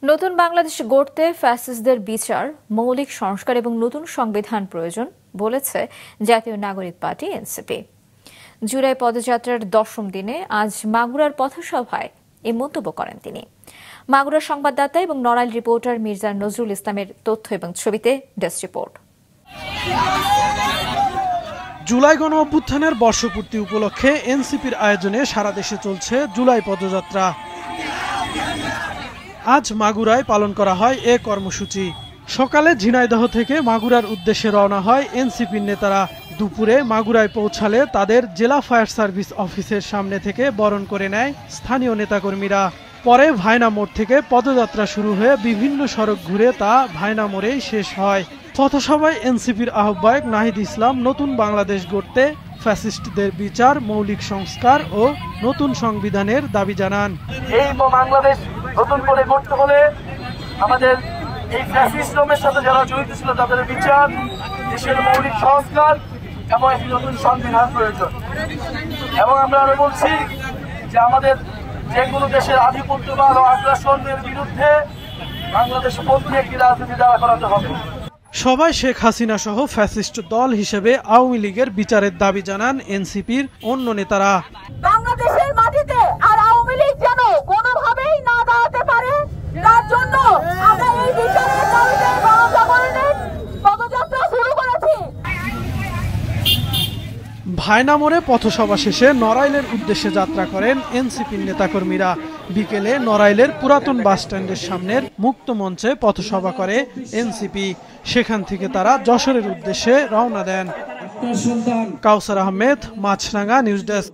নতুন বাংলাদেশ গড়তে ফ্যাসিস্টদের বিচার, মৌলিক সংস্কার এবং নতুন সংবিধান প্রয়োজন বলেছে জাতীয় নাগরিক পার্টি এনসিপি। জুলাই পদযাত্রার 10ম দিনে আজ মাগুরার পথসভায় এই মন্তব্য করেন তিনি। মাগুরার সংবাদদাতা এবং নড়াইল রিপোর্টার মির্জা নজরুল ইসলামের তথ্য এবং ছবিতে ডেস্ক রিপোর্ট। জুলাই গণ অভ্যুত্থানের বর্ষপূর্তি উপলক্ষে এনসিপির আয়োজনে সারা দেশে চলছে জুলাই পদযাত্রা। আজ মাগুরায় পালন করা হয় এ কর্মসূচি। সকালে ঝিনাইদহ থেকে মাগুরার উদ্দেশ্যে রওনা হয় এনসিপির নেতারা। দুপুরে মাগুরায় পৌঁছালে তাদের জেলা ফায়ার সার্ভিস অফিসের সামনে থেকে বরণ করে নেয় স্থানীয় নেতাকর্মীরা। পরে ভায়না মোড় থেকে পদযাত্রা শুরু হয়ে বিভিন্ন সড়ক ঘুরে তা ভায়না মোড়েই শেষ হয়। পথসভায় এনসিপির আহ্বায়ক নাহিদ ইসলাম নতুন বাংলাদেশ গড়তে ফ্যাসিস্টদের বিচার, মৌলিক সংস্কার ও নতুন সংবিধানের দাবি জানান। এই বাংলাদেশ নতুন করে গড়তে হলে আমাদের এই ফ্যাসিজমের সাথে যারা জড়িত ছিল তাদের বিচার, দেশের মৌলিক সংস্কার এবং একটি নতুন সংবিধান প্রয়োজন। এবং আমরা আরো বলছি যে আমাদের যে কোনো দেশের আধিপত্যবাদ ও আগ্রাসনের বিরুদ্ধে বাংলাদেশ পন্থী একটি রাজনীতি দাঁড়া করাতে হবে। সবাই শেখ হাসিনা সহ ফ্যাসিস্ট দল হিসেবে আওয়ামী লীগের বিচারের দাবি জানান এনসিপির অন্য নেতারা। বাংলাদেশের মাটিতে আর আওয়ামী লীগ যেন কোনোভাবেই না দাঁড়াতে পারে, তার জন্য আমরা এই বিচারের দাবিতে গণজাগরণের পদযাত্রা শুরু করেছি। ভায়না মোড়ে পথসভা শেষে নড়াইলের উদ্দেশ্যে যাত্রা করেন এনসিপির নেতাকর্মীরা। বিকেলে নড়াইলের পুরাতন বাসস্ট্যান্ডের সামনের মুক্ত মঞ্চে পথসভা করে এনসিপি। সেখান থেকে তারা যশোরের উদ্দেশ্যে রওনা দেন। কাউসার আহমেদ, মাছরাঙ্গা নিউজ ডেস্ক।